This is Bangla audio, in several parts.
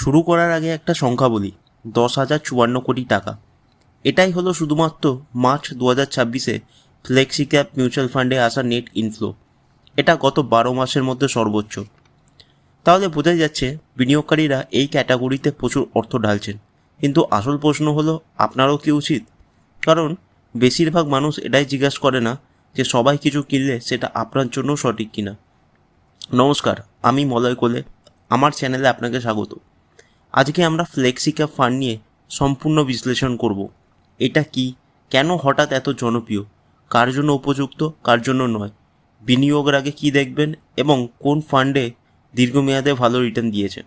শুরু করার আগে একটা সংখ্যা বলি, 10,054 কোটি টাকা। এটাই হলো শুধুমাত্র মার্চ 2026-এ ফ্লেক্সি ক্যাপ মিউচুয়াল ফান্ডে আসা নেট ইনফ্লো। এটা গত 12 মাসের মধ্যে সর্বোচ্চ। তাহলে বোঝাই যাচ্ছে বিনিয়োগকারীরা এই ক্যাটাগরিতে প্রচুর অর্থ ঢালছেন। কিন্তু আসল প্রশ্ন হলো, আপনারও কি উচিত? কারণ বেশিরভাগ মানুষ এটাই জিজ্ঞাসা করে না যে সবাই কিছু কিনলে সেটা আপনার জন্য সঠিক কিনা। নমস্কার, আমি মলয় কোলে। আমার চ্যানেলে আপনাকে স্বাগত। আজকে আমরা ফ্লেক্সি ক্যাপ ফান্ড নিয়ে সম্পূর্ণ বিশ্লেষণ করব। এটা কি, কেন হঠাৎ এত জনপ্রিয়, কার জন্য উপযুক্ত, কার জন্য নয়, বিনিয়োগের আগে কি দেখবেন এবং কোন ফান্ডে দীর্ঘমেয়াদে ভালো রিটার্ন দিয়েছে।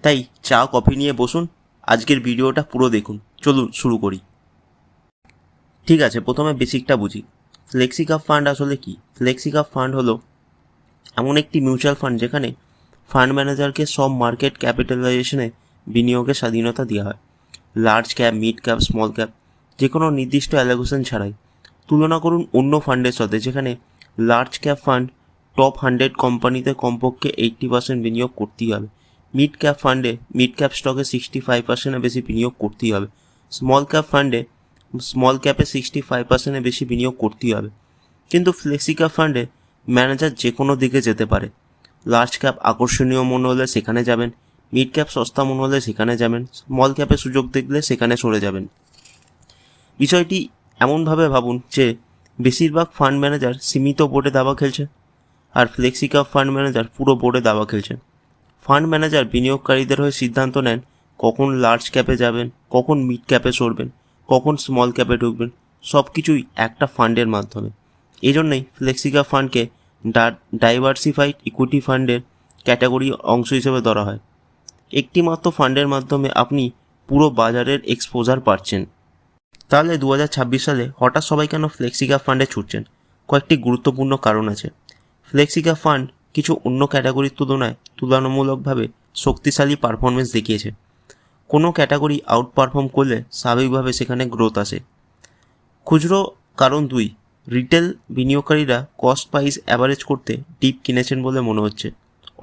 তাই চা কফি নিয়ে বসুন, আজকের ভিডিওটা পুরো দেখুন। চলুন শুরু করি। ঠিক আছে, প্রথমে বেসিকটা বুঝি। ফ্লেক্সি ক্যাপ ফান্ড আসলে কি? ফ্লেক্সি ক্যাপ ফান্ড হলো এমন একটি মিউচুয়াল ফান্ড যেখানে ফান্ড ম্যানেজারকে সব মার্কেট ক্যাপিটালাইজেশনে বিনিয়োগের স্বাধীনতা দেওয়া হয়। Large cap, mid cap, small cap, যে কোনো নির্দিষ্ট অ্যালোকেশন ছাড়াই। তুলনা করুন অন্য ফান্ডের সাথে, যেখানে লার্জ ক্যাপ ফান্ড টপ 100 কোম্পানিতে কমপক্ষে 80% বিনিয়োগ করতেই হবে। মিড ক্যাপ ফান্ডে মিড ক্যাপ স্টকে 65%-এর বেশি বিনিয়োগ করতেই হবে। স্মল ক্যাপ ফান্ডে স্মল ক্যাপে 65%-এর বেশি বিনিয়োগ করতেই হবে। কিন্তু ফ্লেক্সি ক্যাপ ফান্ডে ম্যানেজার যে কোনো দিকে যেতে পারে। লার্জ ক্যাপ আকর্ষণীয় মনে হলে সেখানে যাবেন, মিড ক্যাপ সস্তা মনে হলে সেখানে যাবেন, স্মল ক্যাপে সুযোগ দেখলে সেখানে সরে যাবেন। বিষয়টি এমনভাবে ভাবুন যে বেশিরভাগ ফান্ড ম্যানেজার সীমিত বোর্ডে দাবা খেলছে, আর ফ্লেক্সি ক্যাপ ফান্ড ম্যানেজার পুরো বোর্ডে দাবা খেলছেন। ফান্ড ম্যানেজার বিনিয়োগকারীদের হয়ে সিদ্ধান্ত নেন কখন লার্জ ক্যাপে যাবেন, কখন মিড ক্যাপে সরবেন, কখন স্মল ক্যাপে ঢুকবেন, সব কিছুই একটা ফান্ডের মাধ্যমে। এই জন্যই ফ্লেক্সি ক্যাপ ফান্ডকে ডাইভার্সিফাইড ইকুইটি ফান্ডের ক্যাটাগরি অংশ হিসেবে ধরা হয়। একটি মাত্র ফান্ডের মাধ্যমে আপনি পুরো বাজারের এক্সপোজার পাচ্ছেন। তাহলে 2026 সালে হঠাৎ সবাই কেন ফ্লেক্সি ক্যাপ ফান্ডে ছুটছেন? কয়েকটি গুরুত্বপূর্ণ কারণ আছে। ফ্লেক্সি ক্যাপ ফান্ড কিছু অন্য ক্যাটাগরির তুলনায় তুলনামূলকভাবে শক্তিশালী পারফরমেন্স দেখিয়েছে। কোনো ক্যাটাগরি আউট পারফর্ম করলে স্বাভাবিকভাবে সেখানে গ্রোথ আসে। খুচরো কারণ 2, রিটেল বিনিয়োগকারীরা কস্ট প্রাইস অ্যাভারেজ করতে ডিপ কিনেছেন বলে মনে হচ্ছে,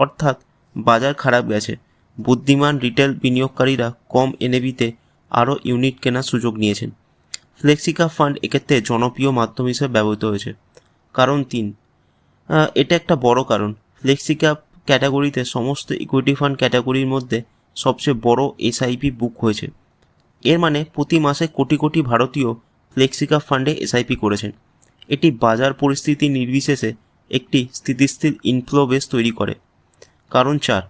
অর্থাৎ বাজার খারাপ গেছে। বুদ্ধিমান রিটেল বিনিয়োগকারীরা কম এনএভিতে আরও ইউনিট কেনার সুযোগ নিয়েছেন। ফ্লেক্সি ক্যাপ ফান্ড এক্ষেত্রে জনপ্রিয় মাধ্যম হিসেবে ব্যবহৃত হয়েছে। কারণ 3, এটা একটা বড় কারণ। ফ্লেক্সি ক্যাপ ক্যাটাগরিতে সমস্ত ইকুইটি ফান্ড ক্যাটাগরির মধ্যে সবচেয়ে বড় এসআইপি বুক হয়েছে। এর মানে প্রতি মাসে কোটি কোটি ভারতীয় ফ্লেক্সি ক্যাপ ফান্ডে এসআইপি করেছেন। এটি বাজার পরিস্থিতি নির্বিশেষে একটি স্থিতিশীল ইনফ্লো বেস তৈরি করে। কারণ 4,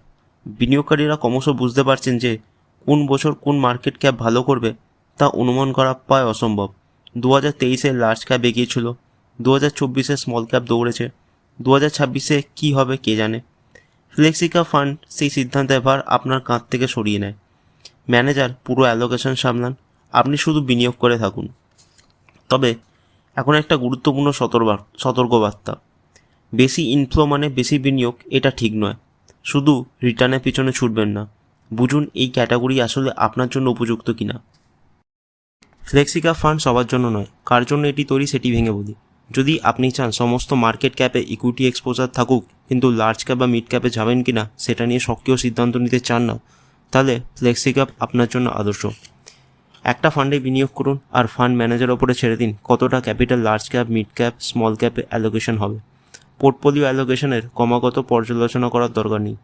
বিনিয়োগকারীরা ক্রমশ বুঝতে পারছেন যে কোন বছর কোন মার্কেট ক্যাপ ভালো করবে তা অনুমান করা প্রায় অসম্ভব। 2023-এ লার্জ ক্যাপ এগিয়েছিল, 2024-এ স্মল ক্যাপ দৌড়েছে, 2026-এ কী হবে কে জানে। ফ্লেক্সি ক্যাপ ফান্ড সেই সিদ্ধান্তের ভার আপনার কাঁধ থেকে সরিয়ে নেয়। ম্যানেজার পুরো অ্যালোকেশন সামলান, আপনি শুধু বিনিয়োগ করে থাকুন। তবে এখন একটা গুরুত্বপূর্ণ সতর্কবার্তা। বেশি ইনফ্লো মানে বেশি বিনিয়োগ, এটা ঠিক নয়। শুধু রিটার্নের পিছনে ছুটবেন না, বুঝুন এই ক্যাটাগরি আসলে আপনার জন্য উপযুক্ত কিনা। ফ্লেক্সি ক্যাপ ফান্ড সবার জন্য নয়। কার জন্য এটি তৈরি সেটি ভেঙে বলি। যদি আপনি চান সমস্ত মার্কেট ক্যাপে ইকুইটি এক্সপোজার থাকুক, কিন্তু লার্জ ক্যাপ বা মিড ক্যাপে যাবেন কিনা সেটা নিয়ে সক্রিয় সিদ্ধান্ত নিতে চান না, তাহলে ফ্লেক্সি ক্যাপ আপনার জন্য আদর্শ। একটা ফান্ডে বিনিয়োগ করুন আর ফান্ড ম্যানেজার ওপরে ছেড়ে দিন কতটা capital large cap, mid cap, small ক্যাপে অ্যালোকেশন হবে। পোর্টফোলিও অ্যালোকেশনের ক্রমাগত পর্যালোচনা করার দরকার নেই।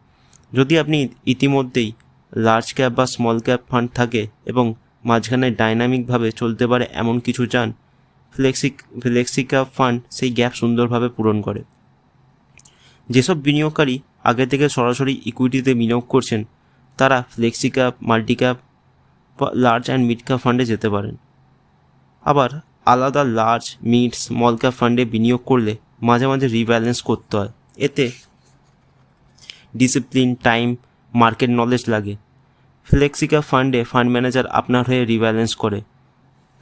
যদি আপনি ইতিমধ্যেই লার্জ ক্যাপ বা স্মল ক্যাপ ফান্ড থাকে এবং মাঝখানে ডাইনামিকভাবে চলতে পারে এমন কিছু চান, ফ্লেক্সি ক্যাপ ফান্ড সেই গ্যাপ সুন্দরভাবে পূরণ করে। যেসব বিনিয়োগকারী আগে থেকে সরাসরি ইকুইটিতে বিনিয়োগ করছেন তারা flexi cap, multi cap, large and mid cap ফান্ডে যেতে পারেন। আবার আলাদা লার্জ, মিড, স্মল ক্যাপ ফান্ডে বিনিয়োগ করলে মাঝে মাঝে রিব্যালেন্স করতে হয়। এতে ডিসিপ্লিন, টাইম, মার্কেট নলেজ লাগে। ফ্লেক্সি ক্যাপ ফান্ডে ফান্ড ম্যানেজার আপনার হয়ে রিব্যালেন্স করে,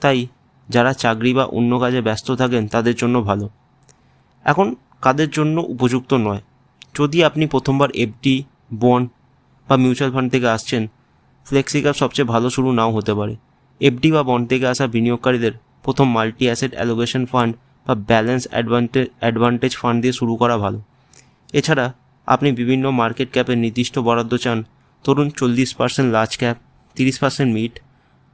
তাই যারা চাকরি বা অন্য কাজে ব্যস্ত থাকেন তাদের জন্য ভালো। এখন কাদের জন্য উপযুক্ত নয়? যদি আপনি প্রথমবার এফডি, বন্ড বা মিউচুয়াল ফান্ড থেকে আসছেন, ফ্লেক্সি ক্যাপ সবচেয়ে ভালো শুরু নাও হতে পারে। এফডি বা বন্ড থেকে আসা বিনিয়োগকারীদের প্রথম মাল্টি অ্যাসেট অ্যালোকেশন ফান্ড বা ব্যালেন্স অ্যাডভান্টেজ ফান্ড দিয়ে শুরু করা ভালো। এছাড়া আপনি বিভিন্ন মার্কেট ক্যাপের নির্দিষ্ট বরাদ্দ চান, ধরুন 40% লার্জ ক্যাপ, 30% মিড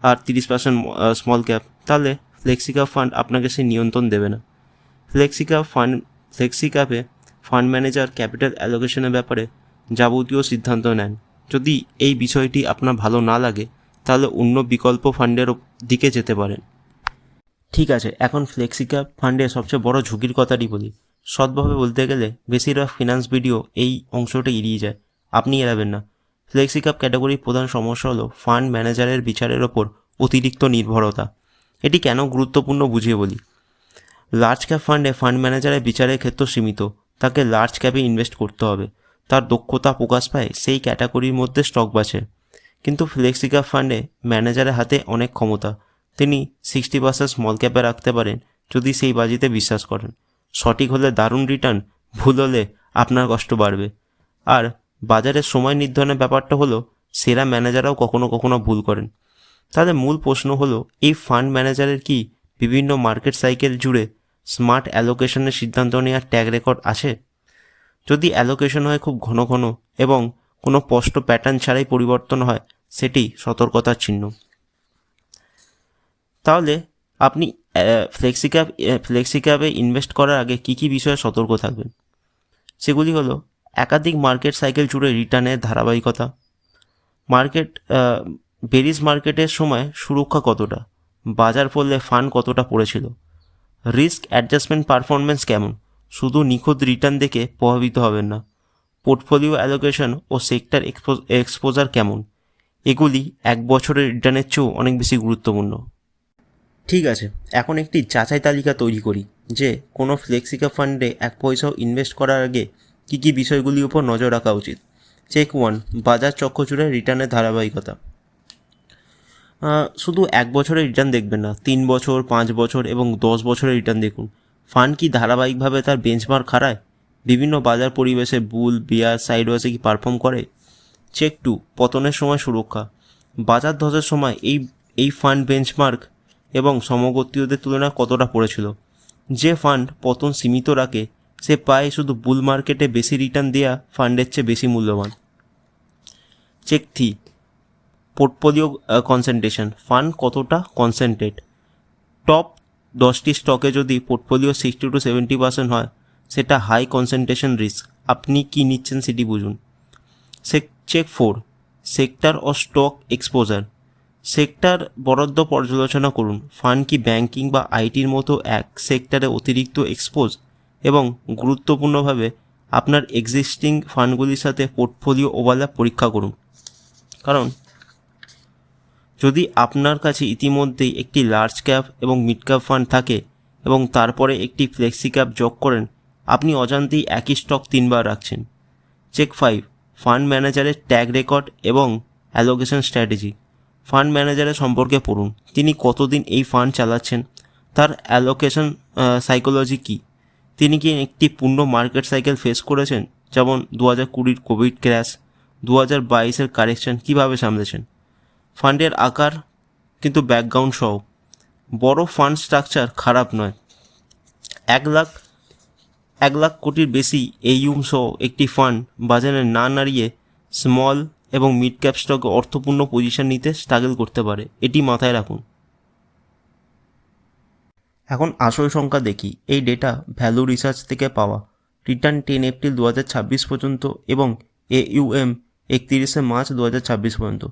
আর 30% স্মল ক্যাপ, তাহলে ফ্লেক্সি ক্যাপ ফান্ড আপনাকে সেই নিয়ন্ত্রণ দেবে না। ফ্লেক্সি ক্যাপে ফান্ড ম্যানেজার ক্যাপিটাল অ্যালোকেশনের ব্যাপারে যাবতীয় সিদ্ধান্ত নেন। যদি এই বিষয়টি আপনার ভালো না লাগে তাহলে অন্য বিকল্প ফান্ডের দিকে যেতে পারেন। ঠিক আছে, এখন ফ্লেক্সি ক্যাপ ফান্ডের সবচেয়ে বড় ঝুঁকির কথাটি বলি। সৎভাবে বলতে গেলে বেশিরভাগ ফিনান্স ভিডিও এই অংশটা এড়িয়ে যায়, আপনি এড়াবেন না। ফ্লেক্সি ক্যাপ ক্যাটাগরির প্রধান সমস্যা হলো ফান্ড ম্যানেজারের বিচারের ওপর অতিরিক্ত নির্ভরতা। এটি কেন গুরুত্বপূর্ণ বুঝিয়ে বলি। লার্জ ক্যাপ ফান্ডে ফান্ড ম্যানেজারের বিচারের ক্ষেত্র সীমিত, তাকে লার্জ ক্যাপে ইনভেস্ট করতে হবে, তার দক্ষতা প্রকাশ পায় সেই ক্যাটাগরির মধ্যে স্টক বাছে। কিন্তু ফ্লেক্সি ক্যাপ ফান্ডে ম্যানেজারের হাতে অনেক ক্ষমতা, তিনি 60% স্মল ক্যাপে রাখতে পারেন যদি সেই বাজিতে বিশ্বাস করেন। সঠিক হলে দারুণ রিটার্ন, ভুল হলে আপনার কষ্ট বাড়বে। আর বাজারের সময় নির্ধারণের ব্যাপারটা হলো সেরা ম্যানেজাররাও কখনো কখনো ভুল করেন। তাদের মূল প্রশ্ন হলো এই ফান্ড ম্যানেজারের কি বিভিন্ন মার্কেট সাইকেল জুড়ে স্মার্ট অ্যালোকেশনের সিদ্ধান্ত নেওয়ার ট্র্যাক রেকর্ড আছে? যদি অ্যালোকেশন হয় খুব ঘন ঘন এবং কোনো স্পষ্ট প্যাটার্ন ছাড়াই পরিবর্তন হয়, সেটি সতর্কতার চিহ্ন। তাহলে আপনি ফ্লেক্সি ক্যাপে ইনভেস্ট করার আগে কী কী বিষয়ে সতর্ক থাকবেন? সেগুলি হলো একাধিক মার্কেট সাইকেল জুড়ে রিটার্নের ধারাবাহিকতা, বেরিজ মার্কেটের সময় সুরক্ষা কতটা, বাজার পড়লে ফান্ড কতটা পড়েছিল, রিস্ক অ্যাডজাস্টমেন্ট পারফরমেন্স কেমন, শুধু নিখুঁত রিটার্ন দেখে প্রভাবিত হবেন না, পোর্টফোলিও অ্যালোকেশন ও সেক্টর এক্সপোজার কেমন, এগুলি এক বছরের রিটার্নের চেয়েও অনেক বেশি গুরুত্বপূর্ণ। ঠিক আছে, এখন একটি যাচাই তালিকা তৈরি করি যে কোনো ফ্লেক্সি ক্যাপ ফান্ডে 1 পয়সাও ইনভেস্ট করার আগে কী কী বিষয়গুলির উপর নজর রাখা উচিত। চেক 1, বাজার চক্র জুড়ে রিটার্নের ধারাবাহিকতা। শুধু 1 বছরের রিটার্ন দেখবেন না, 3 বছর, 5 বছর এবং 10 বছরের রিটার্ন দেখুন। ফান্ড কি ধারাবাহিকভাবে তার বেঞ্চমার্ক হারায়? বিভিন্ন বাজার পরিবেশে বুল, বিয়ার, সাইডওয়েজে কি পারফর্ম করে? চেক 2, পতনের সময় সুরক্ষা। বাজার ধসের সময় এই ফান্ড বেঞ্চমার্ক এবং সমগোত্রীয়দের তুলনায় কতটা পড়েছিল? যে ফান্ড পতন সীমিত রাখে সে পায় শুধু বুল মার্কেটে বেশি রিটার্ন দেওয়া ফান্ডের চেয়ে বেশি মূল্যবান। Check 3, portfolio concentration. ফান্ড কতটা কনসেন্ট্রেট? টপ 10টি স্টকে যদি পোর্টফোলিও 60 to 70% হয়, সেটা হাই কনসেন্ট্রেশন রিস্ক। আপনি কি নিচ্ছেন সেটি বুঝুন। চেক 4, সেক্টর ও স্টক এক্সপোজার। সেক্টর বরাদ্দ পর্যালোচনা করুন। ফান্ড কি ব্যাংকিং বা আইটির মতো এক সেক্টরে অতিরিক্ত এক্সপোজ? এবং গুরুত্বপূর্ণভাবে আপনার এক্সিস্টিং ফান্ডগুলির সাথে পোর্টফোলিও ওভারল্যাপ পরীক্ষা করুন। কারণ যদি আপনার কাছে ইতিমধ্যেই একটি লার্জ ক্যাপ এবং মিড ক্যাপ ফান্ড থাকে এবং তারপরে একটি ফ্লেক্সি ক্যাপ যোগ করেন, আপনি অজান্তেই একই স্টক 3 বার রাখছেন। চেক 5, ফান্ড ম্যানেজারের ট্র্যাক রেকর্ড এবং অ্যালোকেশন স্ট্র্যাটেজি। ফান্ড ম্যানেজারের সম্পর্কে পড়ুন, তিনি কতদিন এই ফান্ড চালাচ্ছেন, তার অ্যালোকেশন সাইকোলজি কী, তিনি কি একটি পূর্ণ মার্কেট সাইকেল ফেস করেছেন, যেমন 2020 কোভিড ক্র্যাশ, 2022 কারেকশন কীভাবে সামলেছেন। ফান্ডের আকার কিন্তু ব্যাকগ্রাউন্ড সহ। বড় ফান্ড স্ট্রাকচার খারাপ নয়। 1 লাখ কোটির বেশি AUM সহ একটি ফান্ড বাজারে না নাড়িয়ে স্মল এবং মিড ক্যাপ স্টকে অর্থপূর্ণ পজিশন নিতে স্ট্রাগল করতে পারে, এটি মাথায় রাখুন। এখন আসল সংখ্যা দেখি। এই ডেটা ভ্যালু রিসার্চ থেকে পাওয়া। রিটার্ন 10 এপ্রিল 2026 পর্যন্ত এবং AUM 31 মার্চ 2026 পর্যন্ত।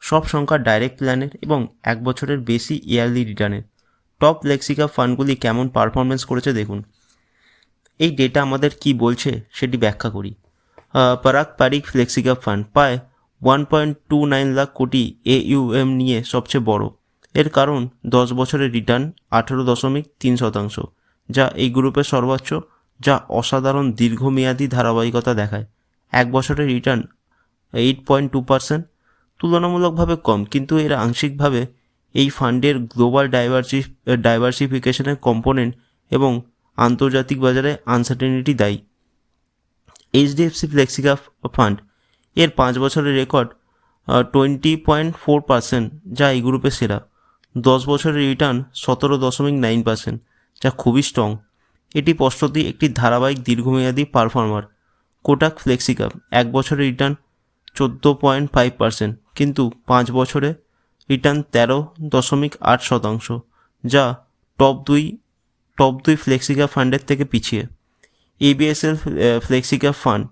সব সংখ্যা ডাইরেক্ট প্ল্যানের এবং 1 বছরের বেশি ইয়ারলি রিটার্নের। টপ ফ্লেক্সি ক্যাপ ফান্ডগুলি কেমন পারফরমেন্স করেছে দেখুন। এই ডেটা আমাদের কি বলছে সেটি ব্যাখ্যা করি। Parag Parikh flexi cap fund প্রায় 1.29 লাখ কোটি AUM নিয়ে সবচেয়ে বড়। এর কারণ 10 বছরের রিটার্ন 18.3%, যা এই গ্রুপের সর্বোচ্চ, যা অসাধারণ দীর্ঘমেয়াদী ধারাবাহিকতা দেখায়। 1 বছরের রিটার্ন 8.2%, তুলনামূলকভাবে কম, কিন্তু এর আংশিকভাবে এই ফান্ডের গ্লোবাল ডাইভার্সিফিকেশনের কম্পোনেন্ট এবং আন্তর্জাতিক বাজারে আনসার্টেনিটি দায়ী। HDFC ফ্লেক্সি ক্যাপ ফান্ড এর 5 বছরের রেকর্ড 20.4%, যা এই গ্রুপে সেরা। 10 বছরের রিটার্ন 17.9%, যা খুবই স্ট্রং। এটি স্পষ্টতই একটি ধারাবাহিক দীর্ঘমেয়াদী পারফর্মার। কোটাক ফ্লেক্সি ক্যাপ 1 বছরের রিটার্ন 14.5%, কিন্তু 5 বছরে রিটার্ন 13.8%, যা টপ দুই ফ্লেক্সিক্যাপ ফান্ডের থেকে পিছিয়ে। এবিএসএল ফ্লেক্সিক্যাপ ফান্ড,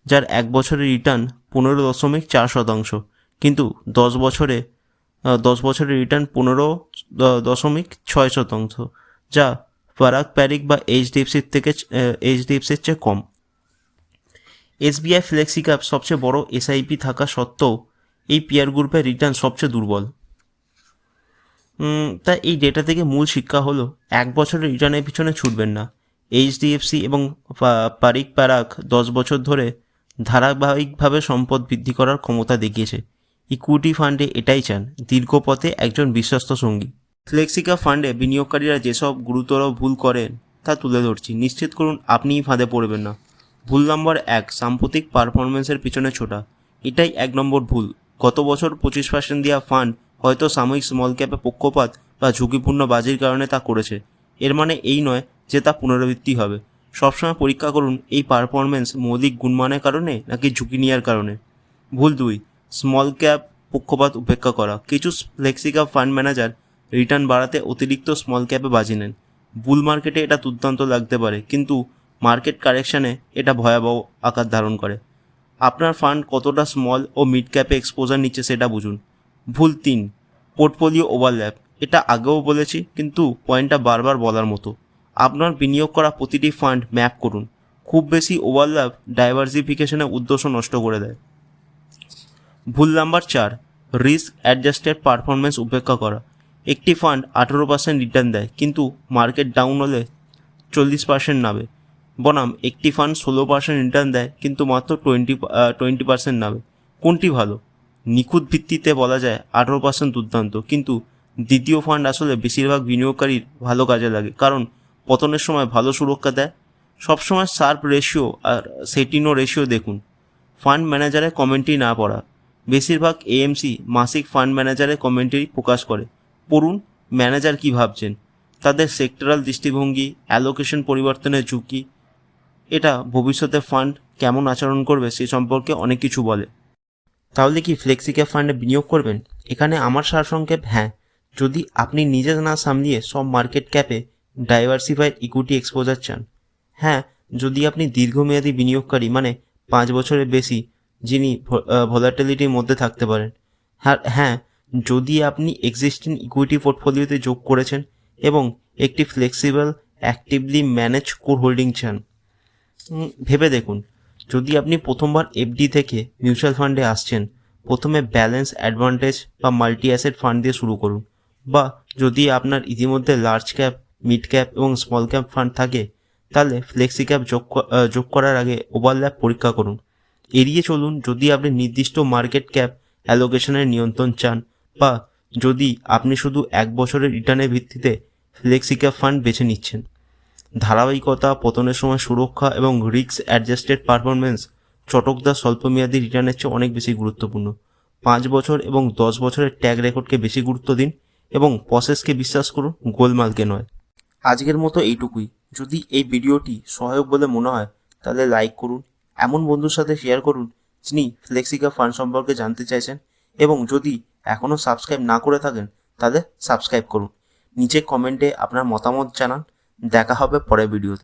যার 1 বছরের রিটার্ন 15.4%, কিন্তু 10 বছরের রিটার্ন 15.6%, যা পারাক বা এইচডিএফসির চেয়ে কম। এসবিআই ফ্লেক্সিক্যাপ সবচেয়ে বড় এসআইপি থাকা সত্ত্বেও এই পিয়ার গ্রুপের রিটার্ন সবচেয়ে দুর্বল। তাই এই ডেটা থেকে মূল শিক্ষা হলো 1 বছরের রিটার্নের পিছনে ছুটবেন না। এইচডিএফসি এবং পারাক 10 বছর ধরে ধারাবাহিকভাবে সম্পদ বৃদ্ধি করার ক্ষমতা দেখিয়েছে। ইকুইটি ফান্ডে এটাই চান, দীর্ঘ পথে একজন বিশ্বস্ত সঙ্গী। ফ্লেক্সিক্যাপ ফান্ডে বিনিয়োগকারীরা যেসব গুরুতর ভুল করেন তা তুলে ধরছি, নিশ্চিত করুন আপনিই ফাঁদে পড়বেন না। ভুল নম্বর 1, সাম্প্রতিক পারফরমেন্সের পিছনে ছোটা। এটাই 1 নম্বর ভুল। গত বছর 25% দেওয়া ফান্ড হয়তো সাময়িক স্মল ক্যাপে পক্ষপাত বা ঝুঁকিপূর্ণ বাজির কারণে তা করেছে। এর মানে এই নয় যে তা পুনরাবৃত্তি হবে। সবসময় পরীক্ষা করুন এই পারফরমেন্স মৌলিক গুণমানের কারণে নাকি ঝুঁকি নেওয়ার কারণে। ভুল 2, স্মল ক্যাপ পক্ষপাত উপেক্ষা করা। কিছু ফ্লেক্সিক্যাপ ফান্ড ম্যানেজার রিটার্ন বাড়াতে অতিরিক্ত স্মল ক্যাপে বাজি নেন। বুল মার্কেটে এটা দুর্দান্ত লাগতে পারে, কিন্তু মার্কেট কারেকশানে এটা ভয়াবহ আকার ধারণ করে। আপনার ফান্ড কতটা স্মল ও মিড ক্যাপে এক্সপোজার নিচ্ছে সেটা বুঝুন। ভুল 3, পোর্টফোলিও ওভারল্যাপ। এটা আগেও বলেছি, কিন্তু পয়েন্টটা বারবার বলার মতো। আপনার বিনিয়োগ করা প্রতিটি ফান্ড ম্যাপ করুন। খুব বেশি ওভারল্যাপ ডাইভার্সিফিকেশনের উদ্দেশ্য নষ্ট করে দেয়। ভুল নাম্বার 4, রিস্ক অ্যাডজাস্টেড পারফরমেন্স উপেক্ষা করা। একটি ফান্ড 18% রিটার্ন দেয়, কিন্তু মার্কেট ডাউন হলে 40% নামে। বনাম একটি ফান্ড 16% রিটার্ন দেয়, কিন্তু মাত্র 20% নামে। কোনটি ভালো? নিখুঁত ভিত্তিতে বলা যায় 18% দুর্দান্ত, কিন্তু দ্বিতীয় ফান্ড আসলে বেশিরভাগ বিনিয়োগকারীর ভালো কাজে লাগে, কারণ পতনের সময় ভালো সুরক্ষা দেয়। সবসময় শার্প রেশিও আর সেটিনো রেশিও দেখুন। ফান্ড ম্যানেজারের কমেন্ট্রি না পড়া। বেশিরভাগ এএমসি মাসিক ফান্ড ম্যানেজারের কমেন্ট্রি প্রকাশ করে। পড়ুন ম্যানেজার কী ভাবছেন, তাদের সেক্টরাল দৃষ্টিভঙ্গি, অ্যালোকেশন পরিবর্তনের ঝুঁকি। এটা ভবিষ্যতে ফান্ড কেমন আচরণ করবে সে সম্পর্কে অনেক কিছু বলে। তাহলে কি ফ্লেক্সিক্যাপ ফান্ডে বিনিয়োগ করবেন? এখানে আমার সারসংক্ষেপ, হ্যাঁ, যদি আপনি নিজে না সামলিয়ে সব মার্কেট ক্যাপে ডাইভার্সিফাইড ইকুইটি এক্সপোজার চান। হ্যাঁ, যদি আপনি দীর্ঘমেয়াদী বিনিয়োগকারী, মানে 5 বছরের বেশি, যিনি ভলাটিলিটির মধ্যে থাকতে পারেন। হ্যাঁ, যদি আপনি এক্সিস্টিং ইকুইটি পোর্টফোলিওতে যোগ করেছেন এবং একটি flexible actively manage core holding চান। ভেবে দেখুন, যদি আপনি প্রথমবার এফডি থেকে মিউচুয়াল ফান্ডে আসছেন, প্রথমে ব্যালেন্স, অ্যাডভান্টেজ বা মাল্টি অ্যাসেট ফান্ড দিয়ে শুরু করুন। বা যদি আপনার ইতিমধ্যে লার্জ ক্যাপ, মিড ক্যাপ এবং স্মল ক্যাপ ফান্ড থাকে, তাহলে ফ্লেক্সি ক্যাপ যোগ করার আগে ওভারল্যাপ পরীক্ষা করুন। এড়িয়ে চলুন যদি আপনি নির্দিষ্ট মার্কেট ক্যাপ অ্যালোকেশনের নিয়ন্ত্রণ চান, বা যদি আপনি শুধু 1 বছরের রিটার্নের ভিত্তিতে ফ্লেক্সি ক্যাপ ফান্ড বেছে নিচ্ছেন। ধারাবাহিকতা, পতনের সময় সুরক্ষা এবং রিস্ক অ্যাডজাস্টেড পারফরমেন্স চটকদার স্বল্পমেয়াদী রিটার্নের চেয়ে অনেক বেশি গুরুত্বপূর্ণ। 5 বছর এবং 10 বছরের ট্র্যাক রেকর্ডকে বেশি গুরুত্ব দিন এবং প্রসেসকে বিশ্বাস করুন, গোলমালকে নয়। আজকের মতো এইটুকুই। যদি এই ভিডিওটি সহায়ক বলে মনে হয় তাহলে লাইক করুন, এমন বন্ধুর সাথে শেয়ার করুন যিনি ফ্লেক্সিক্যাপ ফান্ড সম্পর্কে জানতে চাইছেন, এবং যদি এখনও সাবস্ক্রাইব না করে থাকেন তাহলে সাবস্ক্রাইব করুন। নিচে কমেন্টে আপনার মতামত জানান। দেখা হবে পরের ভিডিওতে।